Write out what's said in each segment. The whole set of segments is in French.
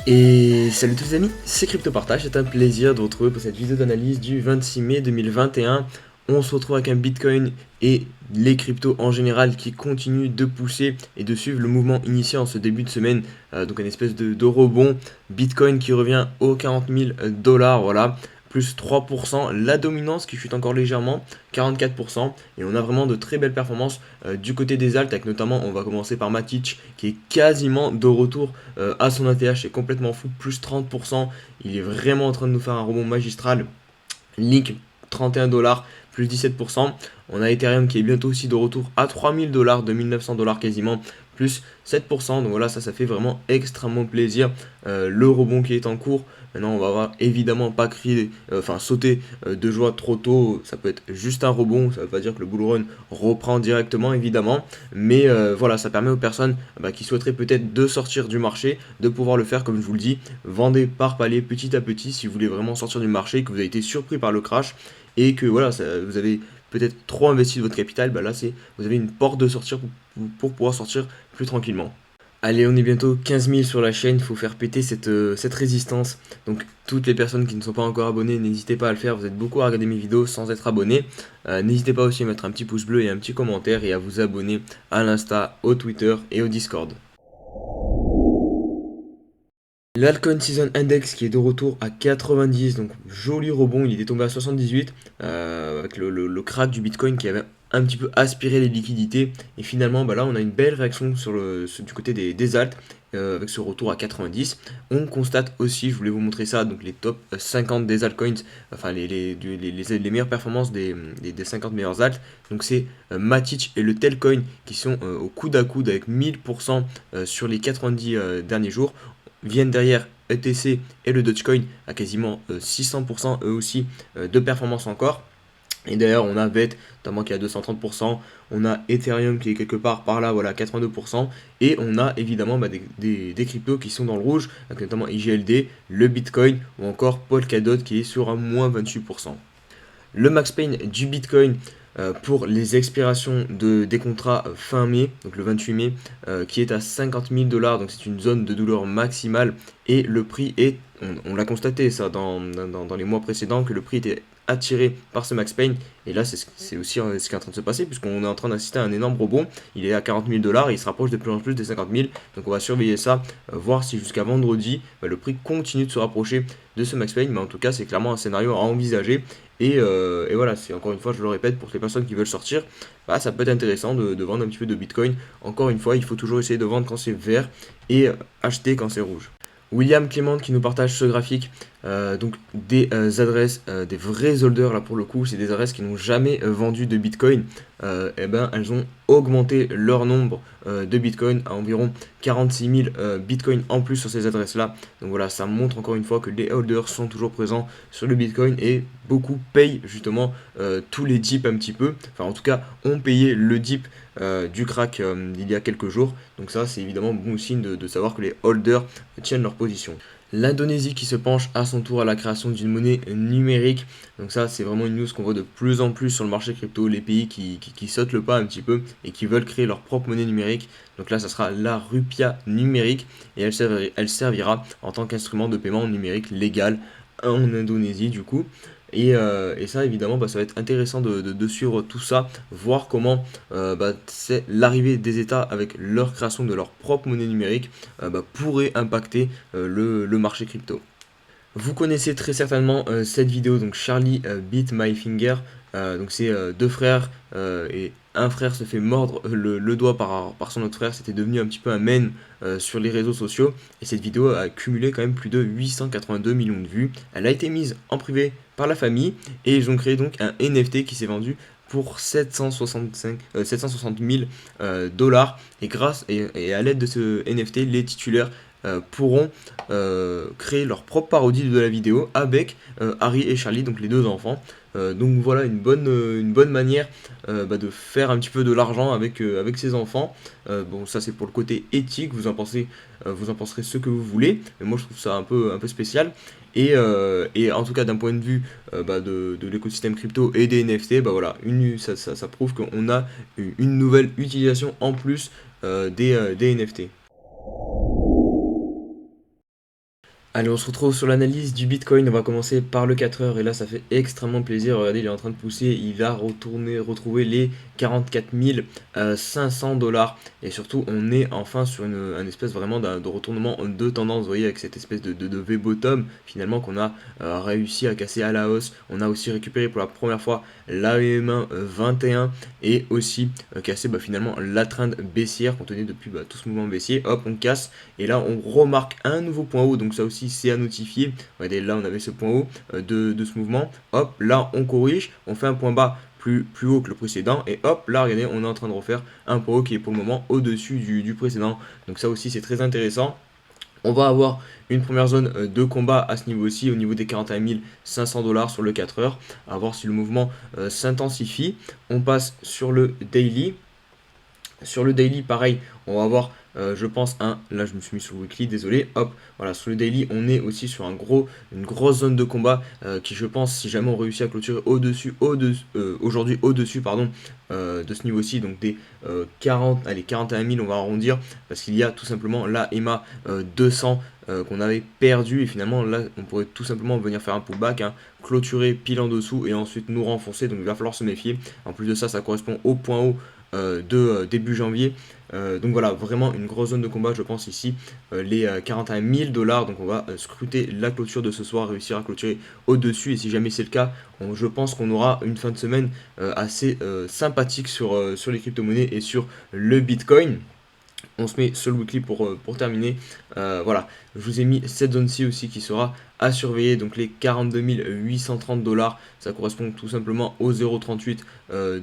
Et salut tous les amis, c'est CryptoPartage, c'est un plaisir de vous retrouver pour cette vidéo d'analyse du 26 mai 2021. On se retrouve avec un Bitcoin et les cryptos en général qui continuent de pousser et de suivre le mouvement initié en ce début de semaine. Donc une espèce de rebond. Bitcoin qui revient aux 40 000 dollars, voilà, plus 3%. La dominance qui chute encore légèrement, 44%. Et on a vraiment de très belles performances du côté des alts, avec notamment, on va commencer par Matic qui est quasiment de retour à son ATH, c'est complètement fou, plus 30%. Il est vraiment en train de nous faire un rebond magistral. Link 31 dollars, plus 17%. On a Ethereum qui est bientôt aussi de retour à 3000 dollars, 2900 dollars quasiment, plus 7%. Donc voilà, ça fait vraiment extrêmement plaisir. Le rebond qui est en cours. Maintenant, on va voir évidemment pas crier, sauter de joie trop tôt. Ça peut être juste un rebond. Ça veut pas dire que le bull run reprend directement, évidemment. Mais voilà, ça permet aux personnes qui souhaiteraient peut-être de sortir du marché, de pouvoir le faire, comme je vous le dis. Vendez par palier petit à petit si vous voulez vraiment sortir du marché, que vous avez été surpris par le crash et que voilà, vous avez peut-être trop investi de votre capital. Là, vous avez une porte de sortir pour pouvoir sortir plus tranquillement. Allez, on est bientôt 15 000 sur la chaîne, il faut faire péter cette résistance. Donc toutes les personnes qui ne sont pas encore abonnées, n'hésitez pas à le faire, vous êtes beaucoup à regarder mes vidéos sans être abonné. N'hésitez pas aussi à mettre un petit pouce bleu et un petit commentaire et à vous abonner à l'Insta, au Twitter et au Discord. L'Alcon Season Index qui est de retour à 90, donc joli rebond, il était tombé à 78 avec le crack du Bitcoin qui avait un petit peu aspiré les liquidités. Et finalement, là, on a une belle réaction du côté des alts avec ce retour à 90. On constate aussi, je voulais vous montrer ça, donc les top 50 des altcoins, enfin les meilleures performances des 50 meilleurs alts. Donc c'est Matic et le Telcoin qui sont au coude à coude avec 1000% sur les 90 derniers jours. Viennent derrière ETC et le Dogecoin à quasiment 600% eux aussi de performance encore. Et d'ailleurs, on a VET, notamment qui est à 230%, on a Ethereum qui est quelque part par là, voilà, 82%, et on a évidemment des cryptos qui sont dans le rouge, avec notamment IGLD, le Bitcoin, ou encore Polkadot qui est sur un moins 28%. Le max pain du Bitcoin pour les expirations des contrats fin mai, donc le 28 mai, qui est à 50 000 dollars, donc c'est une zone de douleur maximale, et le prix est, on l'a constaté ça dans les mois précédents, que le prix était attiré par ce max pain, et là c'est aussi ce qui est en train de se passer, puisqu'on est en train d'assister à un énorme rebond, il est à 40 000 dollars, il se rapproche de plus en plus des 50 000, donc on va surveiller ça, voir si jusqu'à vendredi, le prix continue de se rapprocher de ce max pain, mais en tout cas c'est clairement un scénario à envisager. Et voilà, c'est encore une fois, je le répète, pour les personnes qui veulent sortir, ça peut être intéressant de vendre un petit peu de Bitcoin. Encore une fois, il faut toujours essayer de vendre quand c'est vert et acheter quand c'est rouge. William Clément qui nous partage ce graphique, donc des adresses, des vrais holders là pour le coup, c'est des adresses qui n'ont jamais vendu de Bitcoin, elles ont augmenté leur nombre de Bitcoin à environ 46 000 Bitcoin en plus sur ces adresses là. Donc voilà, ça montre encore une fois que les holders sont toujours présents sur le Bitcoin et beaucoup payent justement tous les dips un petit peu, enfin en tout cas ont payé le dip du crack il y a quelques jours. Donc ça c'est évidemment bon signe de savoir que les holders tiennent leur position. L'Indonésie qui se penche à son tour à la création d'une monnaie numérique. Donc ça c'est vraiment une news qu'on voit de plus en plus sur le marché crypto, les pays qui sautent le pas un petit peu et qui veulent créer leur propre monnaie numérique. Donc là ça sera la Rupiah numérique et elle servira en tant qu'instrument de paiement numérique légal en Indonésie du coup. Et ça évidemment ça va être intéressant de suivre tout ça, voir comment c'est l'arrivée des États avec leur création de leur propre monnaie numérique pourrait impacter le marché crypto. Vous connaissez très certainement cette vidéo, donc Charlie Beat My Finger. Donc c'est deux frères et un frère se fait mordre le doigt par son autre frère. C'était devenu un petit peu un mème sur les réseaux sociaux. Et cette vidéo a cumulé quand même plus de 882 millions de vues. Elle a été mise en privé par la famille et ils ont créé donc un NFT qui s'est vendu pour 760 000 dollars. Et à l'aide de ce NFT, les titulaires pourront créer leur propre parodie de la vidéo avec Harry et Charlie, donc les deux enfants. Donc voilà une bonne manière de faire un petit peu de l'argent avec ses enfants. Bon, ça c'est pour le côté éthique, vous en penserez ce que vous voulez, mais moi je trouve ça un peu spécial. Et en tout cas d'un point de vue de l'écosystème crypto et des NFT, voilà, ça prouve qu'on a une nouvelle utilisation en plus des NFT. Allez, on se retrouve sur l'analyse du Bitcoin. On va commencer par le 4 heures. Et là, ça fait extrêmement plaisir. Regardez, il est en train de pousser. Il a retrouvé les 44 500 dollars. Et surtout, on est enfin sur un espèce vraiment de retournement de tendance. Vous voyez, avec cette espèce de V-bottom, finalement, qu'on a réussi à casser à la hausse. On a aussi récupéré pour la première fois l'AEM1 21 et aussi cassé finalement la trend baissière qu'on tenait depuis tout ce mouvement baissier. Hop, on casse. Et là, on remarque un nouveau point haut, donc ça aussi, c'est à notifier. Regardez, là, on avait ce point haut de ce mouvement. Hop, là, on corrige, on fait un point bas plus haut que le précédent. Et hop, là, regardez, on est en train de refaire un point haut qui est pour le moment au-dessus du précédent. Donc ça aussi, c'est très intéressant. On va avoir une première zone de combat à ce niveau-ci, au niveau des 41 500 dollars sur le 4 heures. À voir si le mouvement s'intensifie. On passe sur le daily. Sur le daily, pareil, on va avoir, je pense, là je me suis mis sur le weekly, désolé, hop, voilà, sur le daily, on est aussi sur une grosse zone de combat qui, je pense, si jamais on réussit à clôturer aujourd'hui au-dessus, pardon, de ce niveau-ci, donc des 41 000, on va arrondir, parce qu'il y a tout simplement la EMA 200 qu'on avait perdu, et finalement, là, on pourrait tout simplement venir faire un pullback, hein, clôturer pile en dessous, et ensuite nous renfoncer, donc il va falloir se méfier. En plus de ça, ça correspond au point haut de début janvier. Donc voilà, vraiment une grosse zone de combat, je pense ici, les 41 000 dollars. Donc on va scruter la clôture de ce soir, réussir à clôturer au-dessus. Et si jamais c'est le cas, je pense qu'on aura une fin de semaine assez sympathique sur les crypto-monnaies et sur le Bitcoin. On se met sur le weekly pour terminer. Voilà, je vous ai mis cette zone-ci aussi qui sera à surveiller. Donc les 42 830 dollars, ça correspond tout simplement au 0,38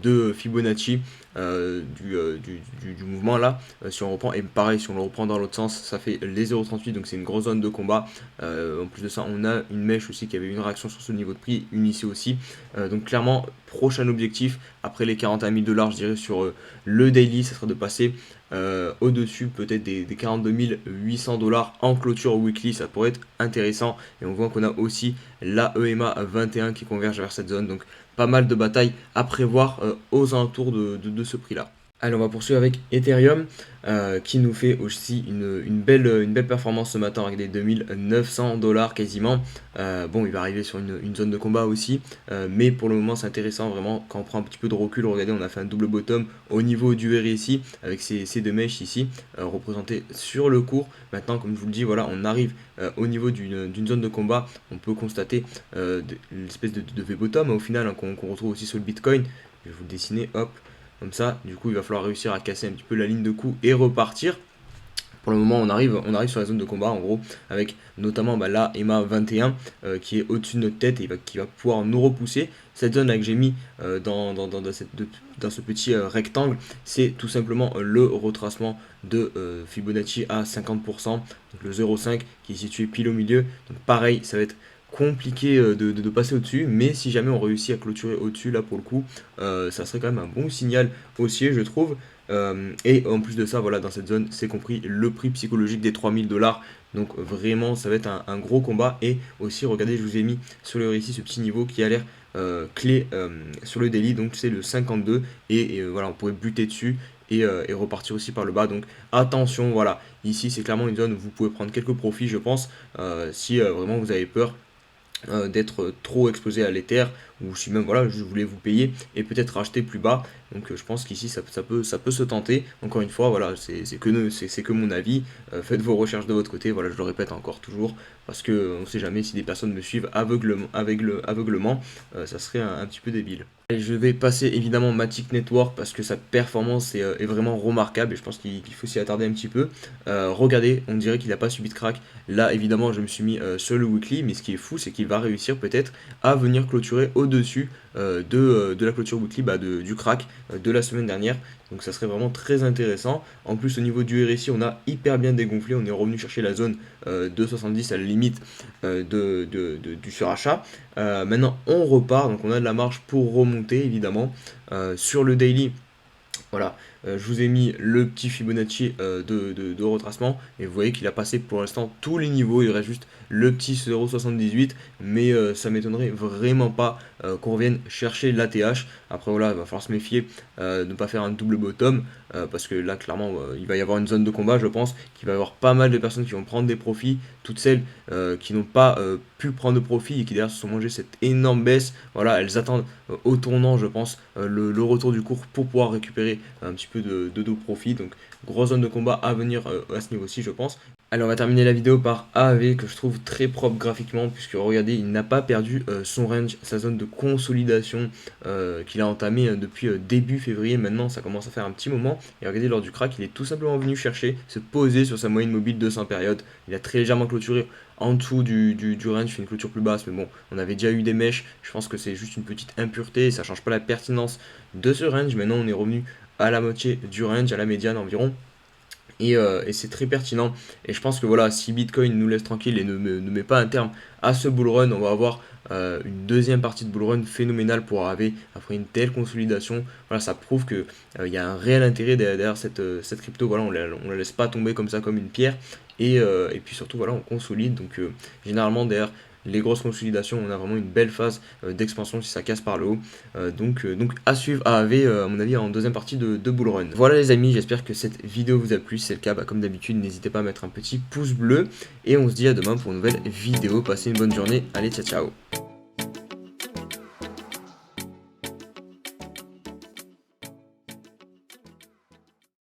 de Fibonacci du mouvement là. Si on reprend, et pareil, si on le reprend dans l'autre sens, ça fait les 0,38. Donc c'est une grosse zone de combat. En plus de ça, on a une mèche aussi qui avait une réaction sur ce niveau de prix, une ici aussi. Donc clairement, prochain objectif après les 41 000 dollars, je dirais sur le daily, ça sera de passer au-dessus peut-être des 42 800 dollars en clôture weekly, ça pourrait être intéressant. Et on voit qu'on a aussi la EMA 21 qui converge vers cette zone, donc pas mal de batailles à prévoir aux alentours de ce prix là. Allez, on va poursuivre avec Ethereum qui nous fait aussi une belle performance ce matin avec des 2900 dollars quasiment. Bon, il va arriver sur une zone de combat aussi, mais pour le moment c'est intéressant vraiment quand on prend un petit peu de recul. Regardez, on a fait un double bottom au niveau du RSI avec ces deux mèches ici représentées sur le cours. Maintenant, comme je vous le dis, voilà, on arrive au niveau d'une zone de combat. On peut constater l'espèce de V-bottom au final hein, qu'on retrouve aussi sur le Bitcoin. Je vais vous le dessiner, hop. Comme ça, du coup, il va falloir réussir à casser un petit peu la ligne de coup et repartir. Pour le moment, on arrive sur la zone de combat, en gros, avec notamment la EMA 21 qui est au-dessus de notre tête et qui va pouvoir nous repousser. Cette zone là que j'ai mis dans ce petit rectangle, c'est tout simplement le retracement de Fibonacci à 50%, donc le 0,5 qui est situé pile au milieu. Donc pareil, ça va être compliqué de passer au-dessus, mais si jamais on réussit à clôturer au-dessus, là pour le coup, ça serait quand même un bon signal haussier, je trouve. Et en plus de ça, voilà, dans cette zone, c'est compris le prix psychologique des 3000 dollars. Donc vraiment, ça va être un gros combat. Et aussi, regardez, je vous ai mis sur le récit ce petit niveau qui a l'air clé sur le daily. Donc c'est le 52. Et voilà, on pourrait buter dessus. Et repartir aussi par le bas. Donc attention, voilà. Ici, c'est clairement une zone où vous pouvez prendre quelques profits, je pense, si vraiment vous avez peur d'être trop exposé à l'Ether ou si même voilà je voulais vous payer et peut-être racheter plus bas. Donc je pense qu'ici ça peut se tenter. Encore une fois, voilà, c'est que mon avis. Faites vos recherches de votre côté, voilà, je le répète encore toujours parce que on sait jamais si des personnes me suivent aveuglement, ça serait un petit peu débile. Et je vais passer évidemment Matic Network parce que sa performance est vraiment remarquable et je pense qu'il faut s'y attarder un petit peu. Regardez, on dirait qu'il n'a pas subi de crack. Là, évidemment, je me suis mis sur le weekly, mais ce qui est fou, c'est qu'il va réussir peut-être à venir clôturer au-dessus de la clôture weekly du crack de la semaine dernière. Donc ça serait vraiment très intéressant. En plus, au niveau du RSI, on a hyper bien dégonflé. On est revenu chercher la zone de 70 à la limite du surachat. Maintenant, on repart. Donc on a de la marge pour remonter, évidemment. Sur le daily, voilà, je vous ai mis le petit Fibonacci de retracement et vous voyez qu'il a passé pour l'instant tous les niveaux, il reste juste le petit 0,78, mais ça m'étonnerait vraiment pas qu'on revienne chercher l'ATH. Après voilà, il va falloir se méfier de ne pas faire un double bottom, parce que là clairement il va y avoir une zone de combat, je pense qu'il va y avoir pas mal de personnes qui vont prendre des profits, toutes celles qui n'ont pas pu prendre de profit et qui derrière se sont mangé cette énorme baisse. Voilà, elles attendent au tournant, je pense, le retour du cours pour pouvoir récupérer un petit peu de profit. Donc grosse zone de combat à venir à ce niveau-ci, je pense. Allez, on va terminer la vidéo par AAV que je trouve très propre graphiquement, puisque regardez, il n'a pas perdu son range, sa zone de consolidation qu'il a entamé depuis début février. Maintenant, ça commence à faire un petit moment. Et regardez, lors du crack, il est tout simplement venu chercher, se poser sur sa moyenne mobile 200 périodes. Il a très légèrement clôturé en dessous du range, fait une clôture plus basse, mais bon, on avait déjà eu des mèches. Je pense que c'est juste une petite impureté, ça change pas la pertinence de ce range. Maintenant, on est revenu à la moitié du range, à la médiane environ. Et c'est très pertinent. Et je pense que voilà, si Bitcoin nous laisse tranquille et ne met pas un terme à ce bull run, on va avoir une deuxième partie de bull run phénoménale pour arriver après une telle consolidation. Voilà, ça prouve que il y a un réel intérêt derrière cette crypto. Voilà, on la laisse pas tomber comme ça, comme une pierre. Et puis surtout, voilà, on consolide. Donc généralement, derrière les grosses consolidations, on a vraiment une belle phase d'expansion si ça casse par le haut. Donc à suivre AAV, à mon avis, en deuxième partie de Bull Run. Voilà les amis, j'espère que cette vidéo vous a plu. Si c'est le cas, comme d'habitude, n'hésitez pas à mettre un petit pouce bleu. Et on se dit à demain pour une nouvelle vidéo. Passez une bonne journée. Allez, ciao ciao.